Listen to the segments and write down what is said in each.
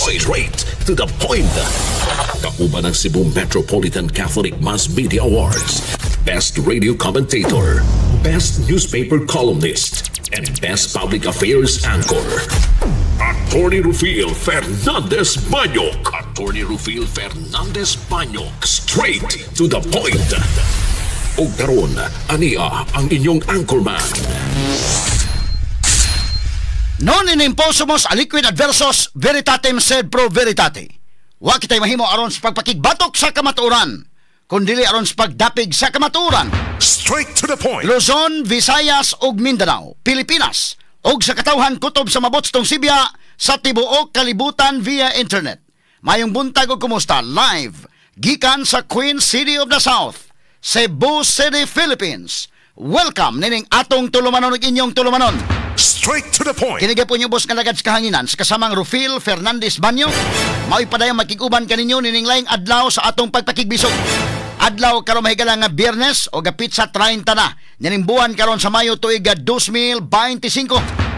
Straight to the point. Kauban ng Cebu Metropolitan Catholic Mass Media Awards. Best Radio Commentator, Best Newspaper Columnist, and Best Public Affairs Anchor. Attorney Rufil Fernandez Banyok. Attorney Rufil Fernandez Banyok. Straight to the point. O karon, ania ang inyong anchorman. Non inimposumos aliquid adversos veritatem sed pro veritate. Wa kitay mahimo aron sa pagpakigbatok sa kamatuoran, kundili aron sa pagdapig sa kamatuoran. Straight to the point. Luzon, Visayas ug Mindanao, Pilipinas, ug sa katawhan kutob sa mabotstong Sibya sa tibuok kalibutan via internet. Mayong buntag ug kumusta live gikan sa Queen City of the South, Cebu City, Philippines. Welcome nining atong tulumanon ug inyong tulumanon. Straight to the point. Kinigay po niyo boss nga lagad sa kahanginan sa kasamang Rufil Fernandez Banyok. Mao'y padayang makiguban kaninyo nining laing adlaw sa atong pagpakigbisog. Adlaw karon mahigala nga Biyernes o gapit sa 30 na. Nining buwan karon sa Mayo tuig 2025.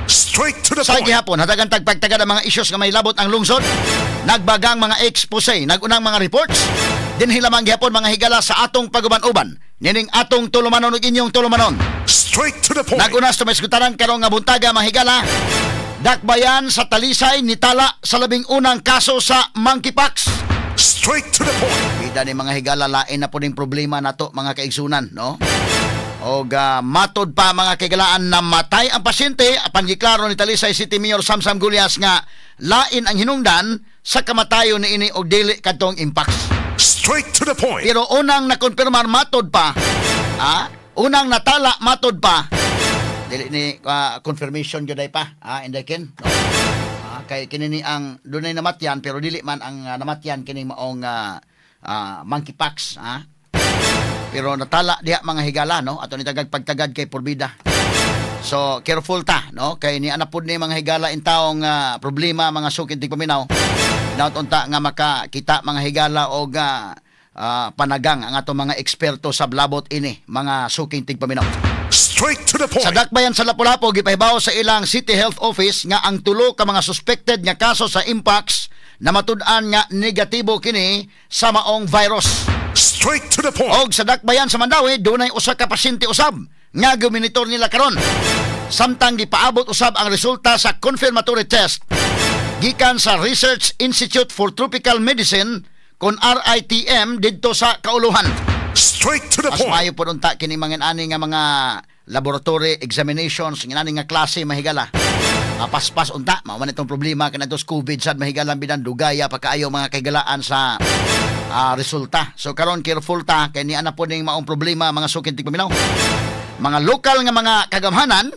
Straight to the sa point. gihapon hatagan tagpagtagad ang mga issues nga may labot ang lungsod. Nagbagang mga expose, nagunang mga reports. Dinhi lamang gihapon mga higala sa atong paguban-uban. Nining atong tulumanon ug inyong tulumanon. Straight to the point. Nagunas to may skutaran karon nga buntaga mga higala. Dakbayan sa Talisay nitala sa labing unang kaso sa monkeypox. Straight to the point. Bida ni mga higala lain na po ning problema nato mga kaigsunan, no? Og matod pa mga kaigalaan na matay ang pasyente apan giklaro ni Talisay City Mayor Samsam Gulyas nga lain ang hinungdan sa kamatayon ni ini og dili kadtong impox. Straight to the point. Pero unang nakonfirmar matod pa, unang natala matod pa, dili ni confirmation gyud pa, indaken. No? Kay kini ang dunay namatyan pero dili man ang namatyan kini maong monkeypox, Pero natala diha mga higala, no? Ato ni tagad pagtagad kay porbida. So careful ta, no? Kay ni anapod ni mga higala in taong problema mga sukid tigpaminaw. Daot unta nga makakita mga higala og panagang ang ato mga eksperto sa blabot ini mga suking tigpaminaw. Straight to the point. Sa dakbayan sa Lapu-Lapu gipahibaw sa ilang City Health Office nga ang tulo ka mga suspected nga kaso sa mpox na matud-an nga negatibo kini sa maong virus. Straight to the point. Og sa dakbayan sa Mandawi dunay usa ka pasyente usab nga guminitor nila karon. Samtang gipaabot usab ang resulta sa confirmatory test gikan sa Research Institute for Tropical Medicine kon RITM didto sa Kauluhan. Straight to the point. Mas mayo po unta kini manginani nga mga laboratory examinations nginani nga klase mahigala. Paspas unta mao man itong problema kanadto sa COVID sad mahigala bidan dugaya pa kaayo mga kaigalaan sa resulta. So karon careful ta kay ni ana po ning maong problema mga sukid tigpaminaw. Mga lokal nga mga kagamhanan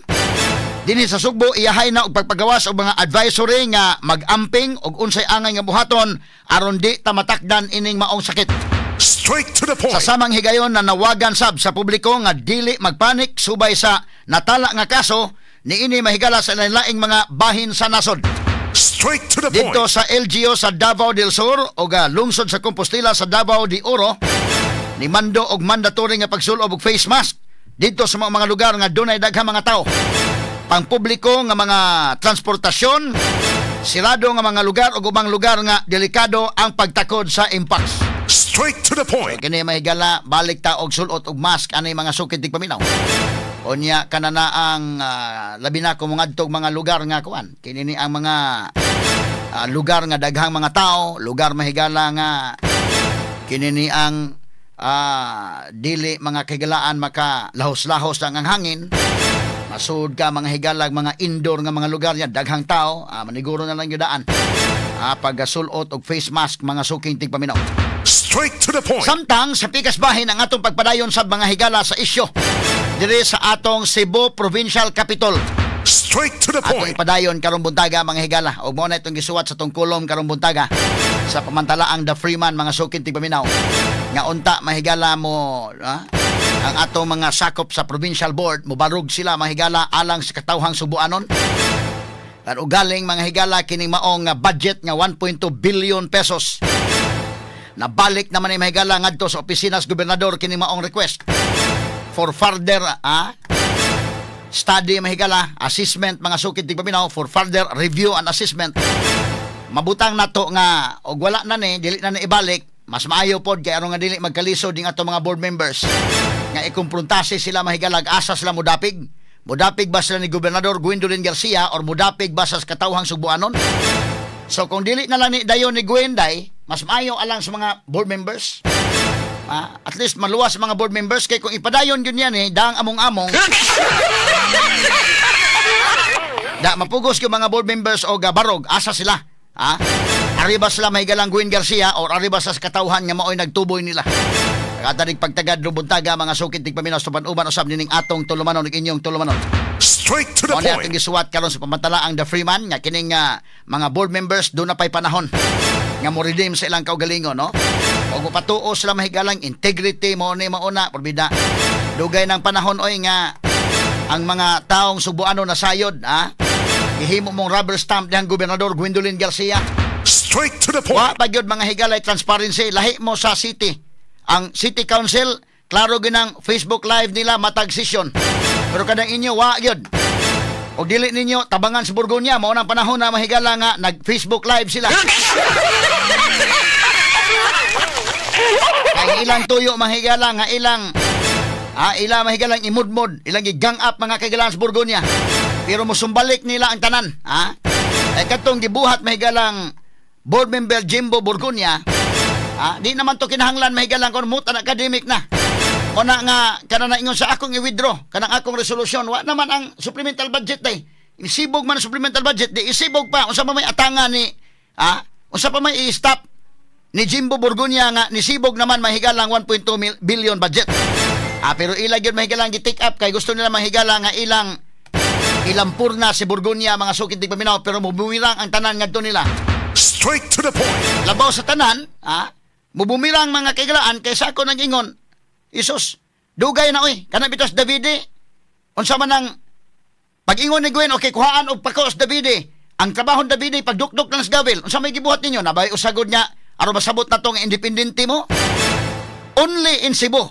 dinhi sa Sugbo iyahay na og pagpagawas og mga advisory nga mag-amping og unsay angay nga buhaton aron di ta matakdan ining maong sakit. Straight to the point. Sa samang higayon na nawagan sab sa publiko nga dili magpanik subay sa natala nga kaso niini mahigala sa lain-laing mga bahin sa nasod. Straight to the point. Dito sa LGU sa Davao del Sur o lungsod sa Compostela sa Davao de Oro ni mando og mandatory nga pagsulob og face mask dito sa mga lugar nga dunay daghang mga tao. Pangpubliko nga mga transportasyon, sirado nga mga lugar o ubang lugar nga delikado ang pagtakod sa mpox. Straight to the point. So, kini mahigala balik ta og sulot og mask anay mga sukid tigpaminaw. Unya kanana ang labi na ko mga adtog mga lugar nga kuan. Kini ni ang mga lugar nga daghang mga tao, lugar mahigala nga kini ni ang dili mga kahigalaan maka lahos-lahos ang hangin. Masud ka mga higalag mga indoor nga mga lugar niya daghang tao, maniguro na lang yudaan. Pagsulot og face mask mga suking tigpaminaw. Straight to the point. Samtang sa pikas bahin ang atong pagpadayon sa mga higala sa isyo diri sa atong Cebu Provincial Capital. Straight to the point. Atong ipadayon karong buntaga mga higala og mao na itong gisuwat sa tong kulom karong buntaga sa pamantalaang The Freeman mga suking tigpaminaw nga unta mahigala mo ang atong mga sakop sa provincial board mobarog sila mga higala alang sa katawhang subuanon. Pero galing mga higala kining maong budget nga 1.2 billion pesos. Nabalik naman ni mahigala ngadto sa opisina sa gobernador kining maong request for further study mahigala assessment mga sukid tigpaminaw for further review and assessment mabutang nato nga og wala na ni dili na ibalik, mas maayo pod kay aron nga dili magkalisod ding ato mga board members nga ikumpruntase sila mahigalag asa sila mudapig ba sila ni Gobernador Gwendolyn Garcia or mudapig ba sa katawhang Subuanon. So kung dili na lang ni dayon ni Gwenday, mas maayo alang sa mga board members. At least maluwas sa mga board members kay kung ipadayon yun yan daang among-among mapugos yung mga board members o barog asa sila. Arriba sila mahigalang Gwen Garcia or arriba sa katawhan nga maoy nagtuboy nila. Katanig pagtagad lubuntaga mga sukit tig paminaw sa panuban usab nining atong tulumanon ug inyong tulumanon. Straight to the point. Atong gisuwat karon sa pamantalaang The Freeman nga kining mga board members do na pay panahon nga mo redeem sa ilang kaugalingon, no? Og patuo sila mahigalang integrity mo ni mauna porbida. Dugay ng panahon oy nga ang mga taong Subuano na sayod, gihimo mong rubber stamp dihang Gobernador Gwendolyn Garcia. Straight to the point. Wa pa gyud mga higalay transparency lahi mo sa city. Ang City Council klaro ginang Facebook Live nila matag session. Pero kadang inyo wa gyud. O dili ninyo tabangan sa Burgonya mao nang panahon na mahigala nga nag Facebook Live sila. Kay ilang tuyo mahigala nga ilang mahigalang imudmod, ilang gigang up mga kagalang sa Burgonya. Pero musumbalik nila ang tanan, katong gibuhat mahigalang board member Jimbo Burgonya, di naman to kinahanglan mahigalang kon mutan academic na. Una nga kana ingon sa akong i-withdraw, kanang akong resolution, wa naman ang supplemental budget day. Isibog man ang supplemental budget, di isibog pa unsa pa may atangan ni unsa pa may i-stop ni Jimbo Burgonya nga nisibog naman mahigalang 1.2 billion budget. Pero ilang yun mahigalang gi-take up kay gusto nila mahigala nga ilang purna si Burgonya mga sukit tig paminaw pero mubumirang ang tanan ngadto nila. Straight to the point. Labaw sa tanan, mubumirang mga kaigalaan kaysa ako nag-ingon. Isus, dugay na oy, kana bitos Davide. Unsa man ang pag-ingon ni Gwen, okay, kuhaan og pakos Davide. Ang trabaho ni Davide pagdukdok ng Sgawil. Unsa may gibuhat ninyo? Nabay usagod niya aron masabot na tong independente mo. Only in Cebu.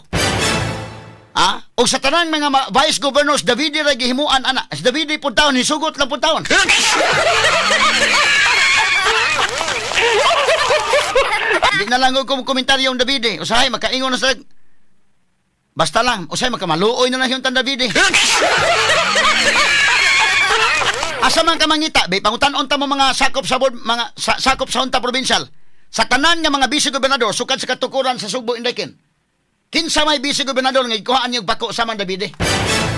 O sa tanang mga vice governors, Davide ra gihimuan ana. Si Davide pud taon hisugot lang pud taon. Di na lang ko komentaryo yung Davide. Usahay makaingon na sa basta lang, usahay makamaluoy na lang yung tan Davide. Asa man ka mangita, bay pangutan-on ta mo mga sakop sa board, mga sakop sa unta provincial. Sa tanan nga mga vice gobernador sukad sa katukuran sa Subo Inday kinsa may vice gobernador nga ikuhaan yung bako sa man Davide.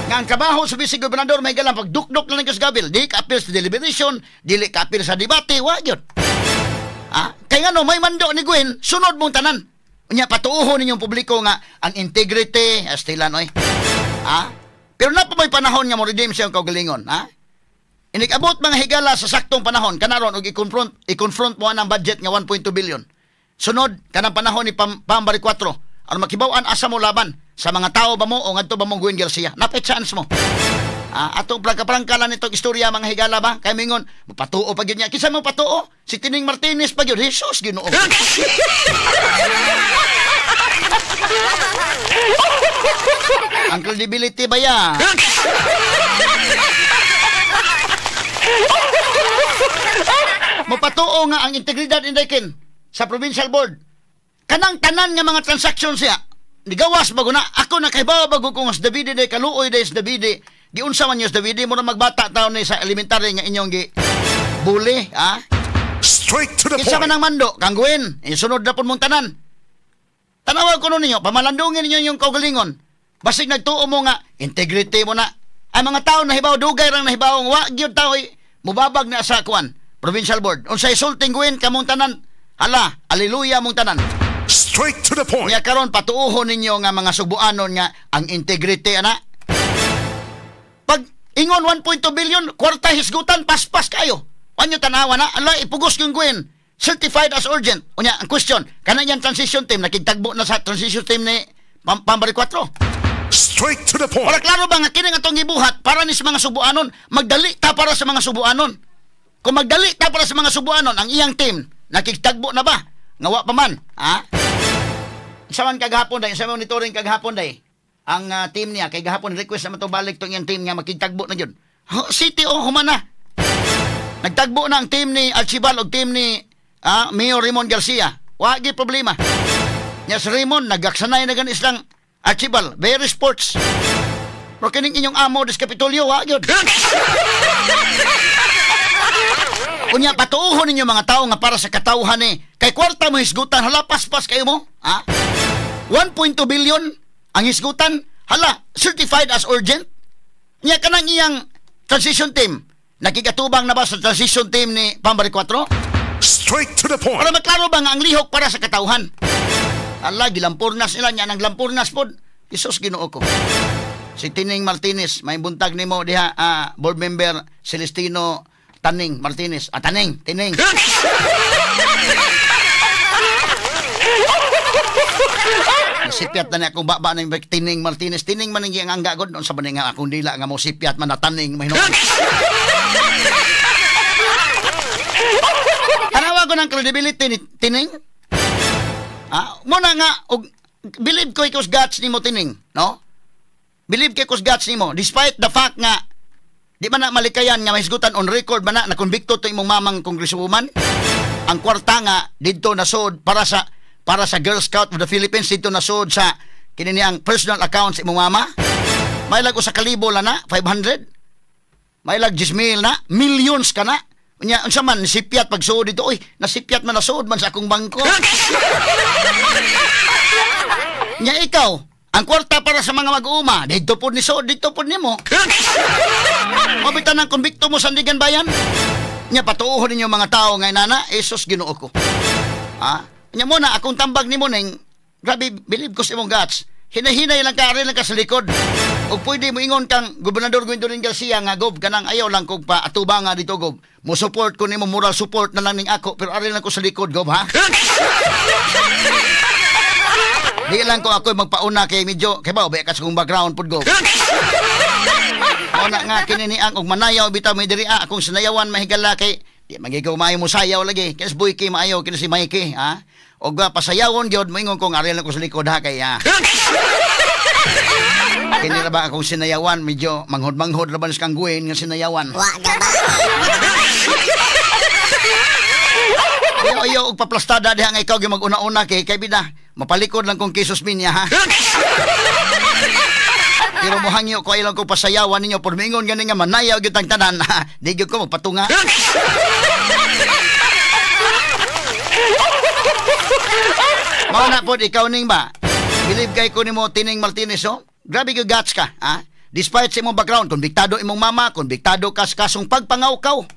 Nga ang trabaho sa vice gobernador may galang pagdukdok lang ng kasgabil, di ka appeal sa deliberation, dili ka appeal sa debate, wa gyud. Kay ngano may mando ni Gwen, sunod mong tanan. Unya patuuhon ninyong publiko nga ang integrity, astilan oy. Pero na pa may panahon nga mo redeem siyang kaugalingon, Inig-abot mga higala sa saktong panahon kanaron og i-confront mo ang budget nga 1.2 billion. Sunod kanang panahon ni Pambari 4 aron makibaw-an asa mo laban sa mga tao ba mo o ngadto ba mo Gwen Garcia. Napay chance mo. Atong prangka-prangkalan nitong istorya mga higala ba? Kay mingon, patuo pa gyud niya. Kinsa mo patuo? Si Tining Martinez pa gyud. Jesus Ginoo. Ang credibility ba ya? Mapatuo nga ang integridad Indaykin sa provincial board. Kanang tanan nga mga transaction siya. Nigawas bago na ako nakahibaw bago kung sa Davide day kaluoy day sa Davide. Giunsa man yung sa Davide mo na magbata taon ni sa elementary nga inyong bully, Straight to the point. Isa man ang mando, kang Gwen, isunod na po mong tanan. Tanawag ko nun ninyo, pamalandungin ninyo yung kaugalingon. Basig nagtuo mo nga, integrity mo na. Ang mga tao nahibaw, dugay rang nahibaw, wa gyud tao mubabag na sa kuan, provincial board. Unsay sulting Gwen kamong tanan. Hala, aleluya mong tanan. Straight to the point. Nya karon patuuhon ninyo nga mga Subuanon nga ang integrity ana. Pag ingon 1.2 billion, kwarta hisgutan paspas kayo. Wanyo tanawa na, ala ipugos yung Gwen. Certified as urgent. Unya ang question, kana yan transition team nakigtagbo na sa transition team ni Pambari 4. Straight to the point. Wala klaro ba nga kini nga tong gibuhat para ni sa mga Subuanon, magdali ta para sa mga Subuanon. Kung magdali ta para sa mga Subuanon ang iyang team, nakigtagbo na ba? Ngawa pa man, Saman kagahapon day, sa monitoring kagahapon day. Ang team niya kay gahapon request na matubalik tong iyang team nga makigtagbo na jud. City humana. Nagtagbo na ang team ni Archibald o team ni Mayor Raymond Garcia. Wagi problema. Nya si Raymond, nagaksanay na ganis lang Archibald. Very sports. Pero kining inyong amo des Kapitolyo, wagi yun. Unya, patuuhon ninyo mga tao nga para sa katauhan ni. Kay kwarta mo hisgutan, hala, paspas kayo mo. 1.2 billion ang hisgutan. Hala, certified as urgent. Nya kanang iyang transition team. Nakigatubang na ba sa transition team ni Pambari 4? Straight to the point. Para maklaro ba nga ang lihok para sa katauhan? Ala, gilampurnas nila niya ng lampurnas po. Isos Ginoo ko. Si Tining Martinez, may buntag nimo diha, board member Celestino Taning Martinez. Taning, Tining. Sipiat na niya kung baba na yung Tining Martinez. Tining man ang angga god noon sa baning nga akong dila nga mo sipiat man na Taning mahinuon. Tanawa ko ng credibility ni Tining. Muna nga, believe ko ikos guts ni mo Tining, no? Believe ko ikos guts ni mo. Despite the fact nga, di ba na malikayan nga mahisgutan on record ba na nakonbikto to imong mamang congresswoman? Ang kwarta nga, dito nasod para sa Girl Scout of the Philippines, dito nasod sa kininiyang personal accounts imong mama. May lag sa kalibo la na, 500. May lag 10,000 na, millions ka na. Unya, unsa man, nasipiat pagsuod dito. Uy, nasipiat man nasuod man sa akong bangko. Nya ikaw, ang kwarta para sa mga mag-uuma, dito po ni suod, dito po ni mo. Mabitan ng kumbikto mo sa Sandigan Bayan. Nya, patuuhon ninyo mga tao ngay nana, Esos Ginoo ko. Nya muna, akong tambag ni mo neng, grabe, believe ko sa imong guts. Hinahinay lang ka, lang ka sa likod. O pwede mo ingon kang Gobernador Gwendolyn Garcia nga, Gob, kanang ayaw lang kong pa atuba nga dito, Gob. Mo support ko nimo, moral support na lang ning ako, pero ari lang ko sa likod, Gob, ha? Di lang ko ako magpauna kay medyo, kay ba, ubay ka sa kong background, pud, Gob. Una nga, kininiang, og manayaw, bitaw may diri, akong sinayawan, mahigala kay, di magigaw maayo mo sayaw lagi, kaya si Boyke maayaw, kaya si Mikey, ha? O pasayawon gyud mo ingon kong ari lang ko sa likod ha kay kini ra ba akong sinayawan medyo manghod-manghod ra ba sa kangguin nga sinayawan. Ayo og paplastada diha nga ikaw gyud mag-una-una kay bida mapalikod lang kong kisos minya ha. Pero mo hangyo ko ilang ko pasayawan ninyo por mingon gani nga manayaw gyud ang tanan. Di gyud ko magpatunga. Mao na po, ikaw ning ba? Believe kay ko nimo Tining Martinez, oh? Grabe ka guts ka, ha? Despite sa imong background, konbiktado imong mama, konbiktado ka sa kasong pagpangawkaw.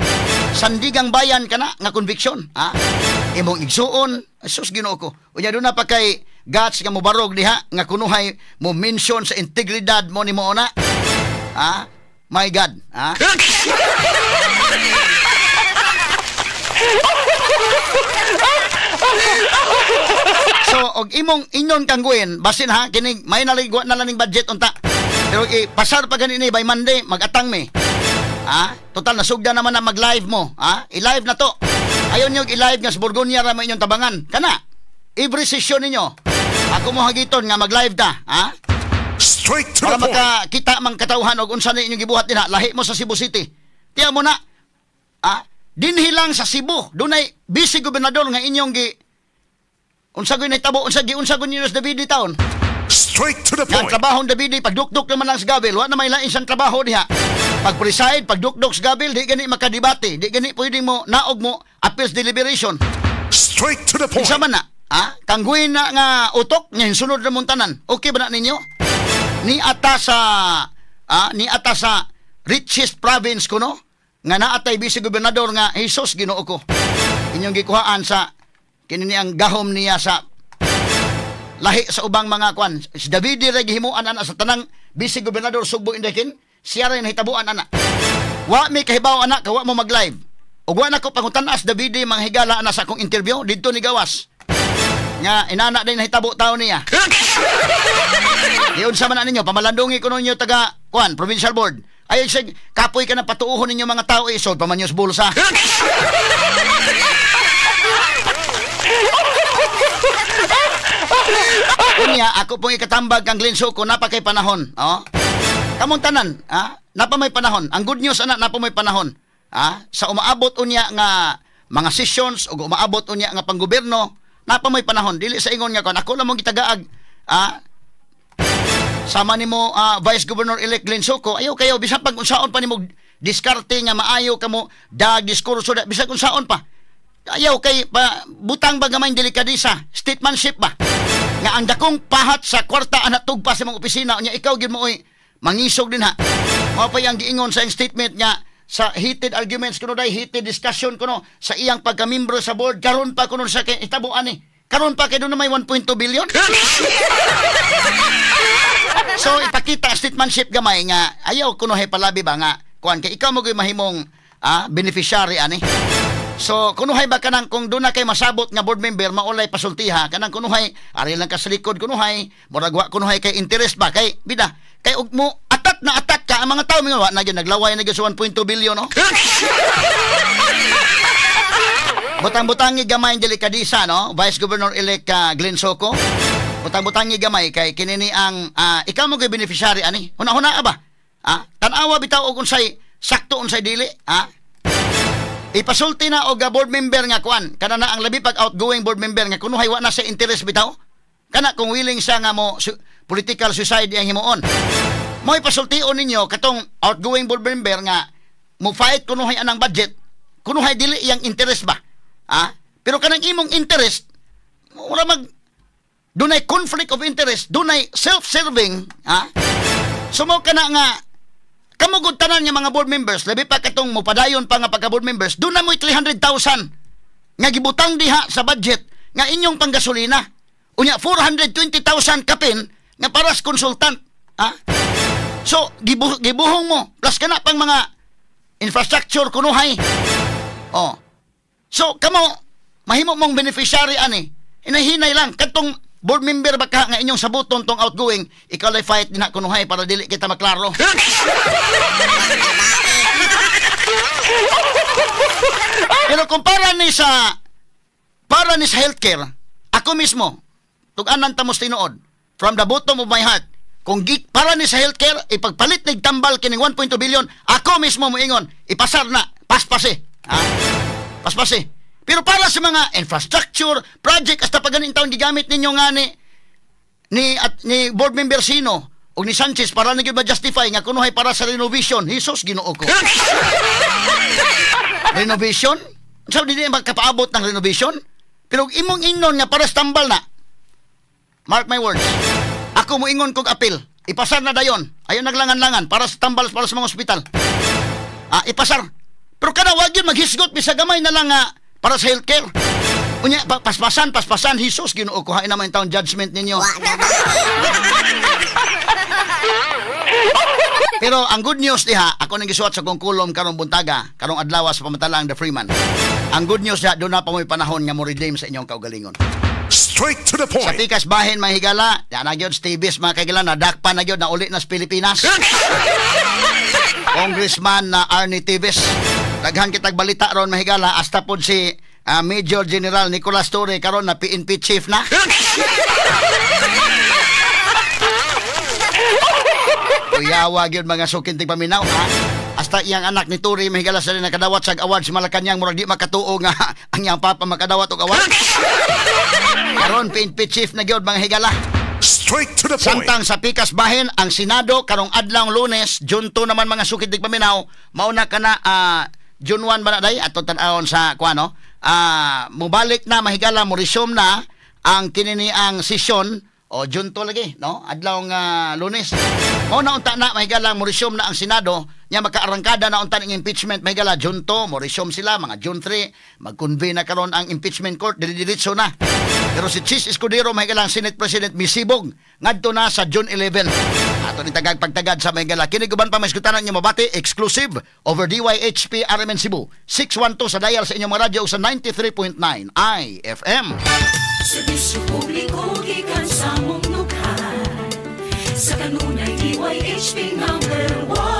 Sandigang Bayan ka na, nga conviction, ha? Imong igsuon, sus Ginoo ko. Unya doon na pa kay guts nga mo barog diha, nga kunuhay mo mention sa integridad mo ni mo na. Ha? My God, ha? So, og imong inyon kangguin, basin ha, kining may naligwa na laning budget unta. Pero pasar pa ganini by Monday, magatang me. Ha? Total nasugda naman na mag-live mo, ha? I-live na to. Ayon niyo i-live nga sa Borgonya ra may inyong tabangan. Kana. Every session ninyo. Ako mo hagiton nga mag-live ta, ha? Straight to para the point. Para makakita mang katauhan og unsa ni inyong gibuhat dinha, lahi mo sa Cebu City. Tiya mo na. Dinhi lang sa Cebu, dunay busy gobernador nga inyong unsa gyud nahitabo, unsa gyud niyo sa Davide town. Straight to the Ang point. trabaho ng Davide pagdukdok naman lang sa gabil, wa na may lain siyang trabaho diha. Pag preside, pagdukdok sa gabil, di gani makadebate, di gani pwede mo naog mo appeals deliberation. Straight to the point. Unsa man na? Kangguin na nga utok nya sunod ra montanan. Okay ba na ninyo? Ni ata sa richest province kuno nga naatay vice gobernador nga Hesus Ginoo ko. Inyong gikuhaan sa kinini ang gahom niya sa lahi sa ubang mga kwan. Si Davide ra gihimuan ana sa tanang vice gobernador Sugbo Indekin, siya ray nahitabuan ana. Wa mi kahibaw ana ka wa mo mag-live. Ug wa na ko pangutan-as Davide manghigala ana sa akong interview didto ni gawas. Nga inana din nahitabo tawo niya. Diyon sa man ninyo pamalandungi kuno ninyo taga kwan provincial board. Ayon siya, kapoy ka na patuuhon ninyo mga tao, isod pa man yung bulsa. Kunya, ako pong ikatambag ang Glenso ko, napa kay panahon. Kamong tanan, napa may panahon. Ang good news, napa may panahon. sa umaabot unya nga mga sessions o umaabot unya nga panggobyerno, napa may panahon dili sa ingon nga kon ako lang mo gitagaag sama nimo Vice Governor elect Glenn Soco, ayaw kayo bisan pag unsaon pa nimo diskarte nga maayo kamo dag diskurso da bisan unsaon pa. Ayaw kay butang ba gamay delikadisa, statemanship ba? Nga ang dakong pahat sa kwarta ana tugpa sa mga opisina nya ikaw gid mo mangisog din ha. Mao pa yang giingon sa statement nga sa heated arguments kuno day heated discussion kuno sa iyang pagka-membro sa board karon pa kuno sa itabuan ni. Karon pa kay do na may 1.2 billion. So ipakita statemanship gamay nga ayaw kuno hay palabi ba nga kuan kay ikaw mo gyud mahimong beneficiary ani. So kunuhay ba kanang kung doon na kay masabot nga board member maulay pasultiha kanang kunuhay ari lang ka sa likod kunuhay murag wa kunuhay kay interest ba kay bida kay ug mo atat ka ang mga tawo mingon wa na gyud naglaway na gyud sa 1.2 billion no. Butang-butangi gamay ang delikadisa no Vice Governor elect Glenn Soco. Butang-butangi gamay kay kinini ang ikaw mo kay beneficiary ani. Huna-huna ba? Tan-awa bitaw og unsay sakto unsay dili ipasulti na og board member nga kuan kana na ang labi pag outgoing board member nga kunuhay wa na sa interest bitaw kana kung willing siya nga mo political suicide ang himuon mo ipasultion ninyo katong outgoing board member nga mo fight kunuhay anang budget kunuhay dili yang interest ba pero kanang imong interest wala mag dunay conflict of interest dunay self-serving sumo kana nga kamugod tanan nga mga board members labi pa katong mopadayon pa nga pagka board members doon na mo 300,000 nga gibutang diha sa budget nga inyong panggasolina unya 420,000 kapin nga para sa consultant so gibuhong mo plus kana pang mga infrastructure kunuhay so kamo mahimo mong beneficiary ani inahinay lang katong board member baka nga inyong sabuton tong outgoing ikaw lay fight din kunuhay para dili kita maklaro. Pero kung para ni sa healthcare ako mismo tug-anan tamos tinuod from the bottom of my heart kung para ni sa healthcare ipagpalit nig tambal kining 1.2 billion ako mismo moingon ipasar na paspase paspase. Pero para sa mga infrastructure project hasta pag ganing taon gigamit ninyo nga ni board member Sino o ni Sanchez para na gyud ma-justify nga kunuhay para sa renovation. Jesus Ginoo ko. Renovation? Sabi di magkapaabot ng renovation? Pero imong ingnon nga para sa tambal na. Mark my words. Ako mo ingon kog apil. Ipasar na dayon. Ayon naglangan-langan para sa tambal para sa mga ospital. Ipasar. Pero kada wag yun maghisgot bisa gamay na lang para sa healthcare. Unya, paspasan, Jesus, Ginoo ko, hain naman yung taong judgment ninyo. Pero ang good news diha, ako nang gisuot sa kong kulom karong buntaga, karong adlaw sa pamatalang The Freeman. Ang good news diha, doon na pa mo'y panahon nga mo redeem sa inyong kaugalingon. Straight to the point. Sa Pikas Bahin, mga higala, yan na yun, Stevis, mga kaigalan, nadakpa na yun, na uli na sa Pilipinas. Congressman na Arnie Tives. Daghan kitag balita ron mahigala hasta pod si Major General Nicolas Torre karon na PNP chief na. Uyawa gyud mga sukintig paminaw hasta iyang anak ni Torre mahigala sa nakadawat sa award sa Malacañang murag di makatuo nga ang iyang papa makadawat og award. Karon PNP chief na gyud mga higala. Straight to the point. Samtang sa Pikas Bahin ang Senado karong adlaw Lunes, June 2 naman mga sukintig paminaw, mauna kana June 1 ba na day ato tan-awon sa kuano mubalik na mahigala mo resume na ang kinini ang sesyon o June 2 lagi no adlaw nga Lunes mo na unta na mahigala mo resume na ang Senado nya makaarangkada na unta ning impeachment mahigala June 2 mo resume sila mga June 3 mag-convene na karon ang impeachment court diretso na pero si Chis Escudero mahigala ang Senate President misibog ngadto na sa June 11 ato ni tagag pagtagad sa mahigala kini guban pa maskutanan niyo mabati exclusive over DYHP RMN Cebu 612 sa dial sa inyong mga radyo sa 93.9 IFM. Serbisyo publiko gikan sa mong lugar sa kanunay DYHP #1